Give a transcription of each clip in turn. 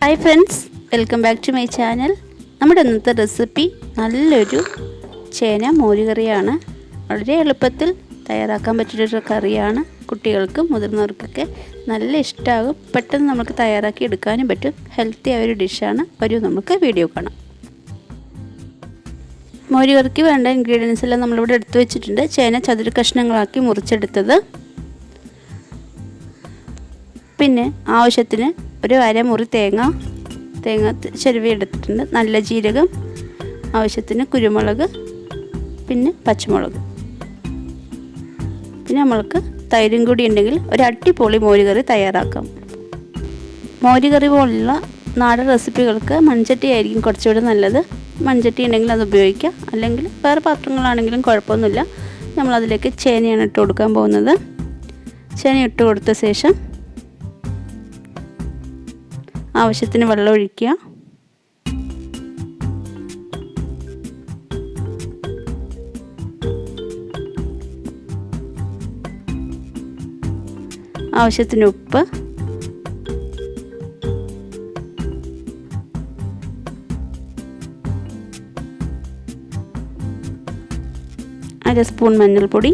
Hi friends, welcome back to my channel. നമ്മുടെ ഇന്നത്തെ recipe നല്ലൊരു ചേന മോരുകറിയാണ്. വളരെ എളുപ്പത്തിൽ തയ്യാറാക്കാൻ പറ്റിയൊരു കറിയാണ്. കുട്ടികൾക്കും മുതിർന്നവർക്കൊക്കെ നല്ല ഇഷ്ടമാകും. പെട്ടെന്ന് നമുക്ക് തയ്യാറാക്കി എടുക്കാനും പറ്റും. ഹെൽത്തി ആയ ഒരു ഡിഷാണ്. വരൂ നമുക്ക് വീഡിയോ കാണാം. മോരുകറിക്ക് വേണ്ട ഇൻഗ്രീഡിയൻസ് എല്ലാം നമ്മളിവിടെ എടുത്തു വെച്ചിട്ടുണ്ട്. ചേന ചതുര കഷ്ണങ്ങളാക്കി മുറിച്ചെടുത്തത്, പിന്നെ ആവശ്യത്തിന് ഒരു അരമുറി തേങ്ങ ചെരുവി എടുത്തിട്ടുണ്ട്, നല്ല ജീരകം, ആവശ്യത്തിന് കുരുമുളക്, പിന്നെ പച്ചമുളക്, പിന്നെ നമ്മൾക്ക് തൈരും കൂടി ഉണ്ടെങ്കിൽ ഒരു അടിപൊളി മോരുകറി തയ്യാറാക്കാം. മോരുകറി പോലുള്ള നാടൻ റെസിപ്പികൾക്ക് മൺചട്ടി ആയിരിക്കും കുറച്ചുകൂടെ നല്ലത്. മൺചട്ടി ഉണ്ടെങ്കിൽ അത് ഉപയോഗിക്കാം, അല്ലെങ്കിൽ വേറെ പാത്രങ്ങളാണെങ്കിലും കുഴപ്പമൊന്നുമില്ല. നമ്മളതിലേക്ക് ചേനയാണ് ഇട്ട് കൊടുക്കാൻ പോകുന്നത്. ചേന ഇട്ട് കൊടുത്ത ശേഷം ആവശ്യത്തിന് വെള്ളം ഒഴിക്കുക. ആവശ്യത്തിന് ഉപ്പ്, അര സ്പൂൺ മഞ്ഞൾപ്പൊടി,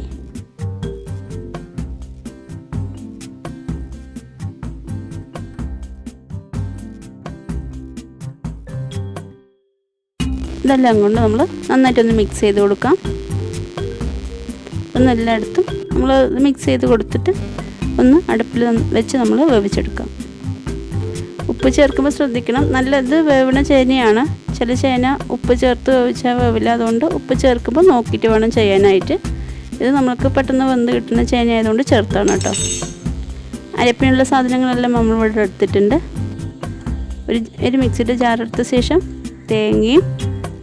ഇതെല്ലാം കൊണ്ട് നമ്മൾ നന്നായിട്ടൊന്ന് മിക്സ് ചെയ്ത് കൊടുക്കാം. എല്ലായിടത്തും നമ്മൾ മിക്സ് ചെയ്ത് കൊടുത്തിട്ട് ഒന്ന് അടുപ്പിൽ വെച്ച് നമ്മൾ വേവിച്ചെടുക്കാം. ഉപ്പ് ചേർക്കുമ്പോൾ ശ്രദ്ധിക്കണം, നല്ലത് വേവണ ചേനയാണ്. ചില ചേന ഉപ്പ് ചേർത്ത് വേവിച്ചാൽ വേവില്ല, അതുകൊണ്ട് ഉപ്പ് ചേർക്കുമ്പോൾ നോക്കിയിട്ട് വേണം ചെയ്യാനായിട്ട്. ഇത് നമ്മൾക്ക് പെട്ടെന്ന് വെന്ത് കിട്ടുന്ന ചേന ആയതുകൊണ്ട് ചേർത്താണ് കേട്ടോ. അരപ്പിനുള്ള സാധനങ്ങളെല്ലാം നമ്മളിവിടെ എടുത്തിട്ടുണ്ട്. ഒരു മിക്സിയുടെ ജാർ എടുത്ത ശേഷം തേങ്ങയും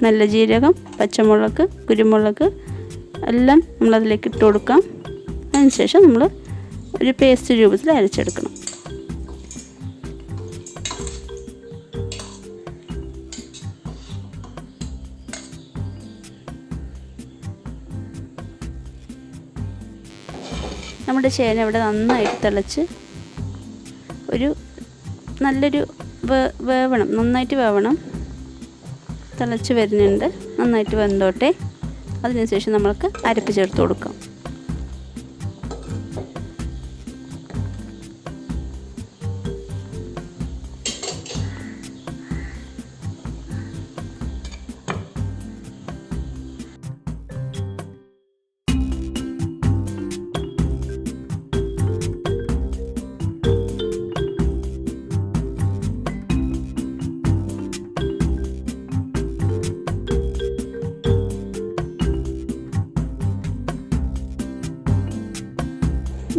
നല്ല ജീരകം, പച്ചമുളക്, കുരുമുളക് എല്ലാം നമ്മളതിലേക്ക് ഇട്ട് കൊടുക്കാം. അതിനുശേഷം നമ്മൾ ഒരു പേസ്റ്റ് രൂപത്തിൽ അരച്ചെടുക്കണം. നമ്മുടെ ചേന ഇവിടെ നന്നായിട്ട് തിളച്ച് നല്ലൊരു വേവണം, നന്നായിട്ട് വേവണം. തിളച്ച് വരുന്നുണ്ട്, നന്നായിട്ട് വെന്തോട്ടെ. അതിനുശേഷം നമ്മൾക്ക് അരപ്പ് ചേർത്ത് കൊടുക്കാം.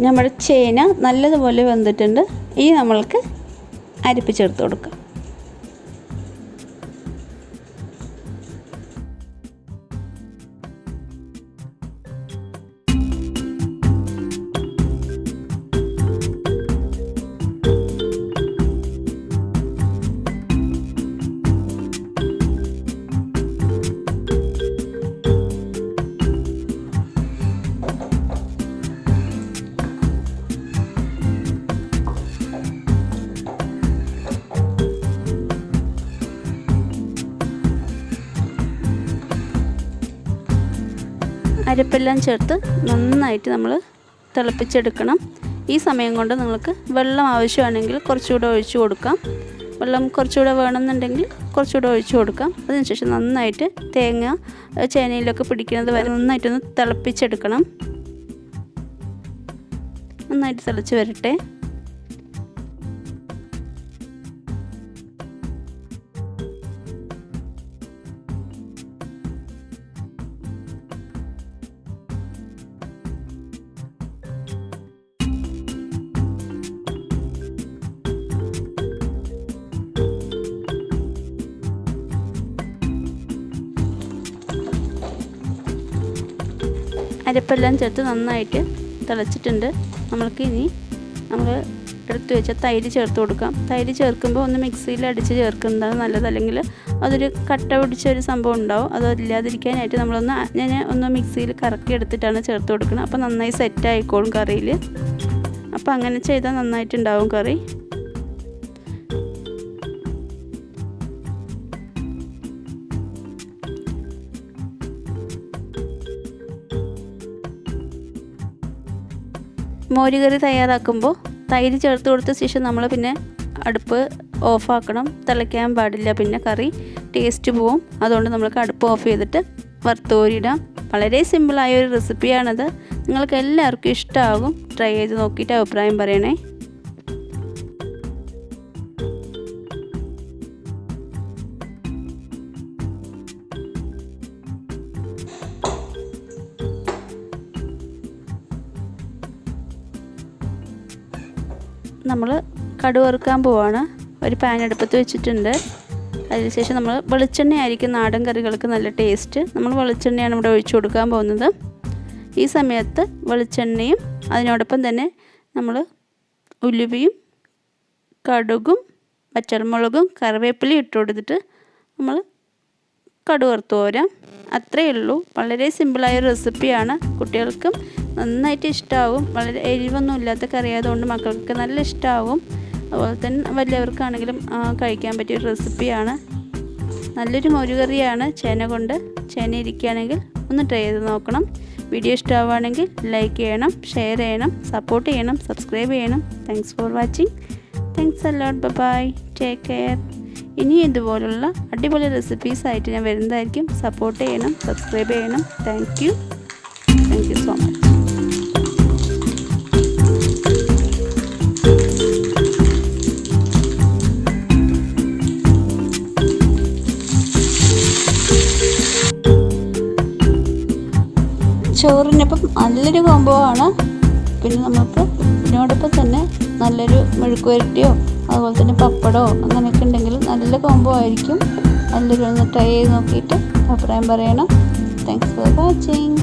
നമ്മുടെ ചേന നല്ലതുപോലെ വെന്തിട്ടുണ്ട്. ഇനി നമ്മൾക്ക് അരപ്പ് ചേർത്ത് കൊടുക്കാം. അരപ്പെല്ലാം ചേർത്ത് നന്നായിട്ട് നമ്മൾ തിളപ്പിച്ചെടുക്കണം. ഈ സമയം കൊണ്ട് നിങ്ങൾക്ക് വെള്ളം ആവശ്യമാണെങ്കിൽ കുറച്ചുകൂടെ ഒഴിച്ചു കൊടുക്കാം. വെള്ളം കുറച്ചുകൂടെ വേണമെന്നുണ്ടെങ്കിൽ കുറച്ചുകൂടെ ഒഴിച്ചു കൊടുക്കാം. അതിനുശേഷം നന്നായിട്ട് തേങ്ങ ചേനയിലൊക്കെ പിടിക്കുന്നത് വരെ നന്നായിട്ടൊന്ന് തിളപ്പിച്ചെടുക്കണം. നന്നായിട്ട് തിളച്ച് വരട്ടെ. അരപ്പെല്ലാം ചേർത്ത് നന്നായിട്ട് തിളച്ചിട്ടുണ്ട്. നമ്മൾക്ക് ഇനി നമ്മൾ എടുത്തു വെച്ച തൈര് ചേർത്ത് കൊടുക്കാം. തൈര് ചേർക്കുമ്പോൾ ഒന്ന് മിക്സിയിൽ അടിച്ച് ചേർക്കുന്നതാണ് നല്ലത്, അല്ലെങ്കിൽ അതൊരു കട്ട പിടിച്ച ഒരു സംഭവം ഉണ്ടാവും. അതില്ലാതിരിക്കാനായിട്ട് ഞാൻ ഒന്ന് മിക്സിയിൽ കറക്കി എടുത്തിട്ടാണ് ചേർത്ത് കൊടുക്കുന്നത്. അപ്പോൾ നന്നായി സെറ്റ് ആയിക്കോളും കറിയിൽ. അപ്പോൾ അങ്ങനെ ചെയ്താൽ നന്നായിട്ടുണ്ടാവും കറി. മോരുകറി തയ്യാറാക്കുമ്പോൾ തൈര് ചേർത്ത് കൊടുത്ത ശേഷം നമ്മൾ പിന്നെ അടുപ്പ് ഓഫാക്കണം. തിളയ്ക്കാൻ പാടില്ല, പിന്നെ കറി ടേസ്റ്റ് പോവും. അതുകൊണ്ട് നമുക്ക് അടുപ്പ് ഓഫ് ചെയ്തിട്ട് വറുത്തോരിടാം. വളരെ സിമ്പിളായൊരു റെസിപ്പിയാണത്. നിങ്ങൾക്ക് എല്ലാവർക്കും ഇഷ്ടമാകും. ട്രൈ ചെയ്ത് നോക്കിയിട്ട് അഭിപ്രായം പറയണേ. നമ്മൾ കടുക് വറുക്കാൻ പോവാണ്. ഒരു പാൻ അടുപ്പത്ത് വെച്ചിട്ടുണ്ട്. അതിനുശേഷം നമ്മൾ വെളിച്ചെണ്ണ ആയിരിക്കും നാടൻ കറികൾക്ക് നല്ല ടേസ്റ്റ്. നമ്മൾ വെളിച്ചെണ്ണയാണ് ഇവിടെ ഒഴിച്ചു കൊടുക്കാൻ പോകുന്നത്. ഈ സമയത്ത് വെളിച്ചെണ്ണയും അതിനോടൊപ്പം തന്നെ നമ്മൾ ഉലുവയും കടുകും പച്ചമുളകും കറിവേപ്പിലയും ഇട്ട് കൊടുത്തിട്ട് നമ്മൾ കടുക് വറുത്ത് പോരാം. അത്രയേ ഉള്ളൂ. വളരെ സിമ്പിളായ റെസിപ്പിയാണ്. കുട്ടികൾക്കും നന്നായിട്ട് ഇഷ്ടമാവും. വളരെ എരിവൊന്നും ഇല്ലാത്ത കറി ആയതുകൊണ്ട് മക്കൾക്ക് നല്ല ഇഷ്ടമാവും. അതുപോലെ തന്നെ വലിയവർക്കാണെങ്കിലും കഴിക്കാൻ പറ്റിയ റെസിപ്പിയാണ്. നല്ലൊരു മോരുകറിയാണ് ചേന കൊണ്ട്. ചേന ഇരിക്കുകയാണെങ്കിൽ ഒന്ന് ട്രൈ ചെയ്ത് നോക്കണം. വീഡിയോ ഇഷ്ടമാവുകയാണെങ്കിൽ ലൈക്ക് ചെയ്യണം, ഷെയർ ചെയ്യണം, സപ്പോർട്ട് ചെയ്യണം, സബ്സ്ക്രൈബ് ചെയ്യണം. Thanks for watching. Thanks a lot. Bye. Take care. ഇനി ഇതുപോലുള്ള അടിപൊളി റെസിപ്പീസായിട്ട് ഞാൻ വരുന്നതായിരിക്കും. സപ്പോർട്ട് ചെയ്യണം, സബ്സ്ക്രൈബ് ചെയ്യണം. Thank you so much. ചോറിനൊപ്പം നല്ലൊരു കോംബോ ആണ്. പിന്നെ നമുക്ക് ഇതിനോടൊപ്പം തന്നെ നല്ലൊരു മെഴുക്കുവരട്ടിയോ അതുപോലെ തന്നെ പപ്പടമോ അങ്ങനെയൊക്കെ ഉണ്ടെങ്കിൽ നല്ല കോംബോ ആയിരിക്കും. നല്ലൊരു ഒന്ന് ട്രൈ ചെയ്ത് നോക്കിയിട്ട് അഭിപ്രായം പറയണം. Thanks for watching.